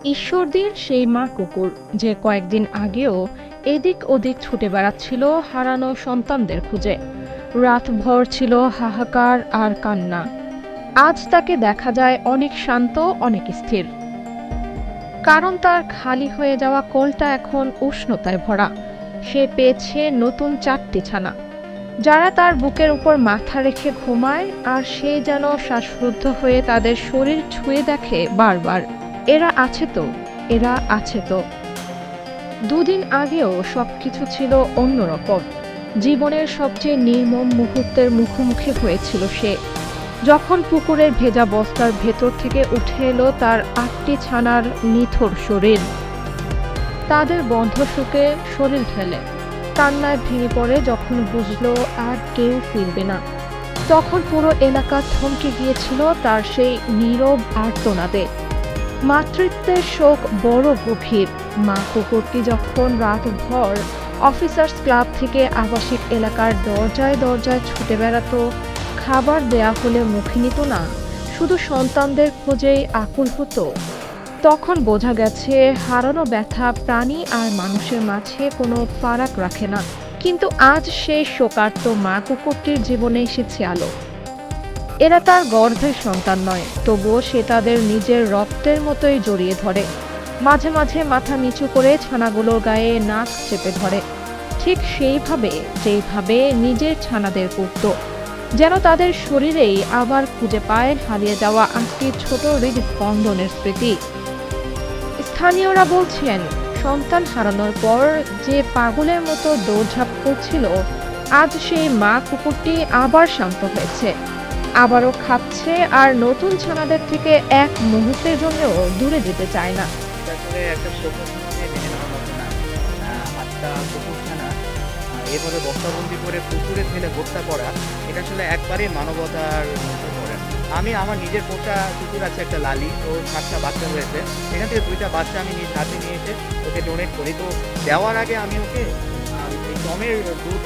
ঈশ্বরদীর সেই মা কুকুর যে কয়েকদিন আগেও এদিক ওদিক ছুটে বেড়াচ্ছিল হারানো সন্তানদের খুঁজে। রাতভর ছিল হাহাকার আর কান্না। আজ তাকে দেখা যায় অনেক শান্ত, অনেক স্থির। কারণ তার খালি হয়ে যাওয়া কোলটা এখন উষ্ণতায় ভরা। সে পেয়েছে নতুন 4টি ছানা, যারা তার বুকের উপর মাথা রেখে ঘুমায়, আর সে যেন শ্বাসরুদ্ধ হয়ে তাদের শরীর ছুঁয়ে দেখে বারবার, এরা আছে তো, এরা আছে তো। দুদিন আগেও সবকিছু ছিল অন্যরকম। জীবনের সবচেয়ে নির্মম মুহূর্তের মুখোমুখি হয়েছিল সে, যখন পুকুরের ভেজা বস্তার ভেতর থেকে উঠে এলো তার 8টি ছানার নিথর শরীর। তাদের বন্ধ শুকে শরীর ঠেলে কান্নায় ভেঙে পড়ে যখন বুঝলো আর কেউ ফিরবে না। তখন পুরো এলাকা থমকে গিয়েছিল তার সেই নীরব আর্তনাদে। মাতৃত্বের শোক বড় গভীর। মা কুকুরটি যখন রাতভর অফিসার্স ক্লাব থেকে আবাসিক এলাকার দরজায় দরজায় ছুটে বেড়াতো, খাবার দেয়া হলে মুখে নিত না, শুধু সন্তানদের খোঁজেই আকুল হতো, তখন বোঝা গেছে হারানো ব্যথা প্রাণী আর মানুষের মাঝে কোনো ফারাক রাখে না। কিন্তু আজ সেই শোকার্ত মা কুকুরটির জীবনে এসেছে আলো। এরা তার গর্ভের সন্তান নয়, তবুও সে তাদের নিজের রক্তের মতোই জড়িয়ে ধরে। মাঝে মাঝে মাথা নিচু করে ছানাগুলোর গায়ে নাক চেপে ধরে, ঠিক সেইভাবে যেইভাবে নিজের ছানাদের করত, যেন তাদের শরীরেই আবার খুঁজে পায় হারিয়ে যাওয়া 8টি ছোট হৃদস্পন্দনের স্মৃতি। স্থানীয়রা বলছেন, সন্তান হারানোর পর যে পাগলের মতো দৌড়ঝাঁপ করছিল, আজ সেই মা কুকুরটি আবার শান্ত হয়েছে, আবারও খাচ্ছে, আর নতুন ছানাদের থেকে এক মুহূর্তের জন্যও দূরে যেতে চায় না। আসলে একটা শোকের মধ্যে মেনে নেওয়ার মতো না। 8টা কুকুরছানা এভাবে বস্তাবন্দি করে পুকুরে ফেলে হত্যা করা, এটা আসলে একবারেই মানবতার মধ্যে পড়ে না। আমি আমার নিজের পোষা কুকুর আছে একটা লালি, ওর 7টা বাচ্চা হয়েছে। সেখান থেকে 2টা বাচ্চা আমি নিজ হাতে নিয়ে এসে ওকে ডোনেট করি। তো দেওয়ার আগে আমি ওকে এই গমের দুধ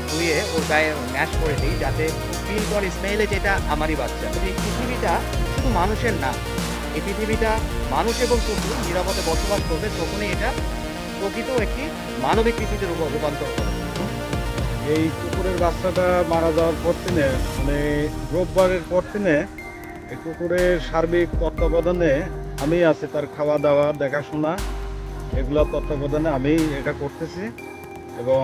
ধুয়ে ওর গায়ে ম্যাশ করে দিই, যাতে ফিল করে স্মেলে যেটা আমারই বাচ্চা। তো এই পৃথিবীটা শুধু মানুষের না, এই পৃথিবীটা মানুষ এবং কুকুর নিরাপদে বসবাস করবে, তখনই এটা প্রকৃত একটি মানবিক পৃথিবীতে রূপান্তর হবে। এই কুকুরের বাচ্চাটা মারা যাওয়ার পর থেকে মানে রোববারের পর থেকে এই কুকুরের সার্বিক তত্ত্বাবধানে আমি আছি, তার খাওয়া দাওয়া দেখাশোনা এগুলো তত্ত্বাবধানে আমি এটা করতেছি, এবং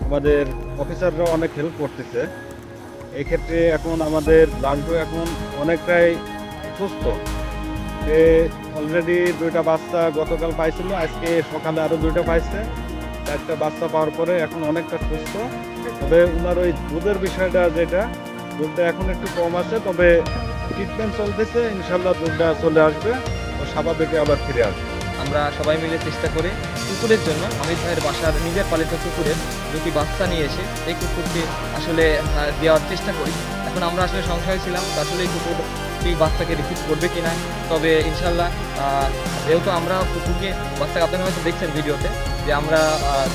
আমাদের অফিসাররা অনেক হেল্প করতেছে এই ক্ষেত্রে। এখন আমাদের লালটু এখন অনেকটাই সুস্থ। সে অলরেডি 2টা বাচ্চা গতকাল পাইছিল, আজকে সকালে আরও 2টা পাইছে। 4টা বাচ্চা পাওয়ার পরে এখন অনেকটা সুস্থ। তবে ওনার ওই দুধের বিষয়টা, যেটা দুধটা এখন একটু কম আছে, তবে ট্রিটমেন্ট চলতেছে, ইনশাল্লাহ দুধটা চলে আসবে ও স্বাভাবিকে আবার ফিরে আসবে। আমরা সবাই মিলে চেষ্টা করি কুকুরের জন্য। অমিত ভাইয়ের বাসার নিজের পালিত কুকুরের 2টি বাচ্চা নিয়ে এসে এই কুকুরকে আসলে দেওয়ার চেষ্টা করি। এখন আমরা আসলে সংশয় ছিলাম আসলে এই কুকুরটি বাচ্চাকে রিসিভ করবে কিনা। তবে ইনশাল্লাহ যেহেতু আমরা কুকুরকে বাচ্চাকে, আপনারা হয়তো দেখছেন ভিডিওতে, যে আমরা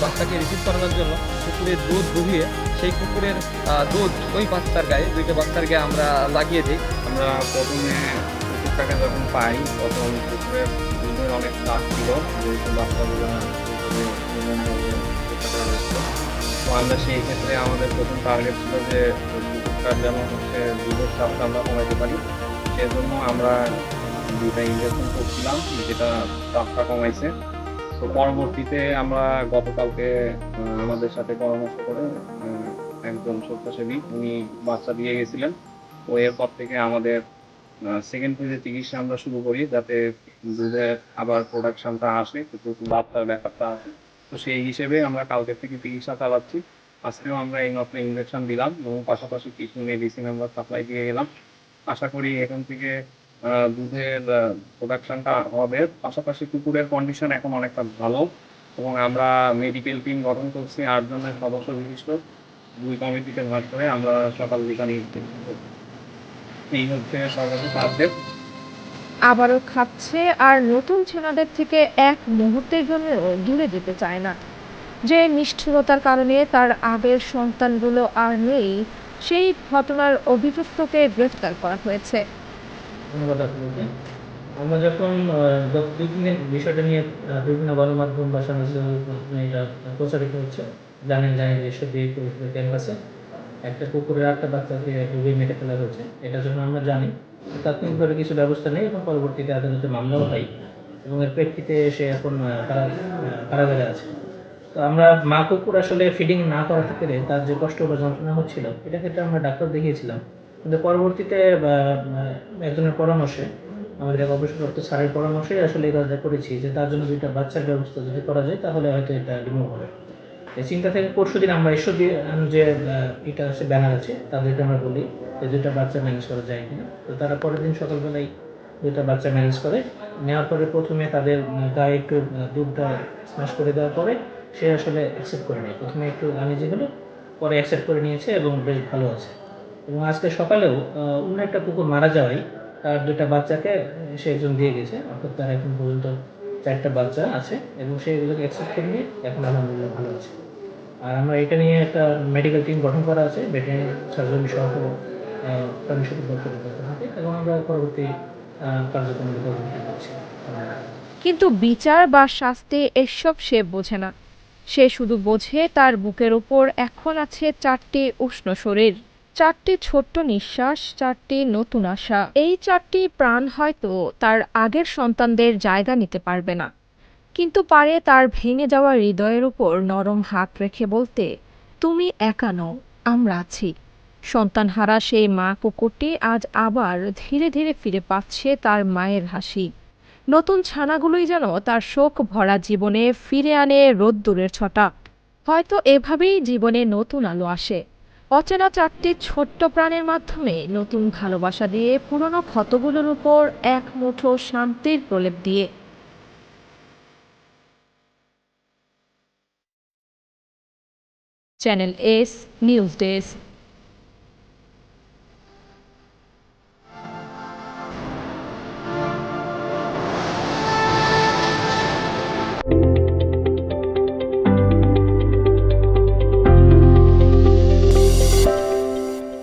বাচ্চাকে রিসিভ করানোর জন্য কুকুরের দুধ দুহিয়ে সেই কুকুরের দুধ ওই বাচ্চার গায়ে, 2টা বাচ্চার গায়ে আমরা লাগিয়ে দিই। আমরা প্রথমে কুকুরটাকে যখন পাই, তখন কুকুরের দুধের অনেক দাগ ছিল, যেহেতু বাচ্চাগুলো তো আমরা সেই ক্ষেত্রে আমাদের প্রথম টার্গেট ছিল যে কুকুরটার যেন হচ্ছে দুধের চাপটা আমরা কমাইতে পারি। সেজন্য আমরা 2টা ইঞ্জেকশন করছিলাম, যেটা চাপটা কমাইছে। তো পরবর্তীতে আমরা গতকালকে আমাদের সাথে পরামর্শ করে একজন স্বেচ্ছাসেবী উনি বাচ্চা দিয়ে গেছিলেন। তো এরপর থেকে আমাদের সেকেন্ড ফেজে চিকিৎসা আমরা শুরু করি, যাতে দুধের আবার প্রোডাকশনটা আসে, কিন্তু বাচ্চার ব্যাপারটা আসে। তো সেই হিসেবে আমরা কালকে থেকে চিকিৎসা চালাচ্ছি। আজকেও আমরা এইমাত্র ইঞ্জেকশন দিলাম, এবং পাশাপাশি কিছু মেডিসিন আমরা সাপ্লাই দিয়ে গেলাম। আশা করি এখান থেকে দুধের প্রোডাকশনটা হবে। পাশাপাশি কুকুরের কন্ডিশন এখন অনেকটা ভালো, এবং আমরা মেডিকেল টিম গঠন করছি 8 জনের সদস্য বিশিষ্ট, 2 কমিটিতে ভাগ করে আমরা সকাল বিকাল এই হচ্ছে সর্বোচ্চ আপডেট। আবারও খাচ্ছে, আর নতুন ছানাদের থেকে এক মুহূর্তের জন্য দূরে যেতে চায় না। যে নিষ্ঠুরতার কারণে তার আগের সন্তানগুলো আর নেই, সেই ঘটনার অভিযুক্তকে গ্রেফতার করা হয়েছে। ধন্যবাদ আপনাকে। আমরা যখন গত ২-৩ দিন বিষয়টা নিয়ে বিভিন্ন গণমাধ্যম বা সামাজিক যোগাযোগ এটা প্রচারিত হচ্ছে, জানেন যে সবই ক্যাম্পাসে একটা কুকুরের ৮টা বাচ্চাকে ডুবিয়ে মেরে ফেলা হয়েছে। এটা যখন আমরা জানি, তাৎক্ষণিকভাবে কিছু ব্যবস্থা নেই এবং পরবর্তীতে আদালতে মামলাও হয় এবং এর প্রেক্ষিতে সে এখন কারাগারে আছে। তো আমরা মা কুকুর আসলে ফিডিং না করাতে পেরে তার যে কষ্ট বা যন্ত্রণা হচ্ছিল, এটা ক্ষেত্রে আমরা ডাক্তার দেখিয়েছিলাম। কিন্তু পরবর্তীতে একজনের পরামর্শে, আমাদের এক অবসরপ্রাপ্ত স্যারের পরামর্শেই আসলে এই কাজটা করেছি যে তার জন্য ২ টা বাচ্চার ব্যবস্থা যদি করা যায় তাহলে হয়তো এটা রিমুভ হবে। এই চিন্তা থেকে পরশুদিন আমরা যে এটা আছে ব্যানার আছে তাদেরকে আমরা বলি যে ২ টা বাচ্চা ম্যানেজ করা যায় কিনা। তো তারা পরের দিন সকালবেলায় ২ টা বাচ্চা ম্যানেজ করে। নেওয়ার পরে প্রথমে তাদের গায়ে একটু দুধটা স্ম্যাশ করে দেওয়ার পরে সে আসলে অ্যাকসেপ্ট করে নেয়। প্রথমে একটু আনইজি হলো, পরে অ্যাকসেপ্ট করে নিয়েছে এবং বেশ ভালো আছে। এবং আজকে সকালেও অন্য একটা কুকুর মারা যাওয়ায় তার ২ টা বাচ্চাকে সে একজন দিয়ে গেছে। অর্থাৎ তার এখন পর্যন্ত ৪ টা বাচ্চা আছে এবং সে এগুলোকে অ্যাকসেপ্ট করে নিয়ে এখন আলহামদুলিল্লাহ ভালো আছে। আর আমরা এটা নিয়ে একটা মেডিকেল টিম গঠন করা আছে, ভেটেরিনারি সার্জন সহ প্রাণী সম্পদ দপ্তরের হাতে, এবং আমরা পরবর্তী কার্যক্রম পরবর্তী করছি। কিন্তু বিচার বা শাস্তি এসব সে বোঝে না। সে শুধু বোঝে তার বুকের ওপর এখন আছে 4টি উষ্ণ শরীর, 4টি ছোট্ট নিঃশ্বাস, 4টি নতুন আশা। এই 4টি প্রাণ হয়তো তার আগের সন্তানদের জায়গা নিতে পারবে না, কিন্তু পারে তার ভেঙে যাওয়া হৃদয়ের উপর নরম হাত রেখে বলতে, তুমি একা নও, আমরা আছি। সন্তানহারা সেই মা কুকুরটি আজ আবার ধীরে ধীরে ফিরে পাচ্ছে তার মায়ের হাসি। নতুন ছানাগুলোই যেন তার শোক ভরা জীবনে ফিরে আনে রোদ্দুরের ছটা। হয়তো এভাবেই জীবনে নতুন আলো আসে, অচেনা 4টি ছোট্ট প্রাণের মাধ্যমে নতুন ভালোবাসা দিয়ে, পুরনো ক্ষতগুলোর উপর এক মুঠো শান্তির প্রলেপ দিয়ে। Channel S news desk.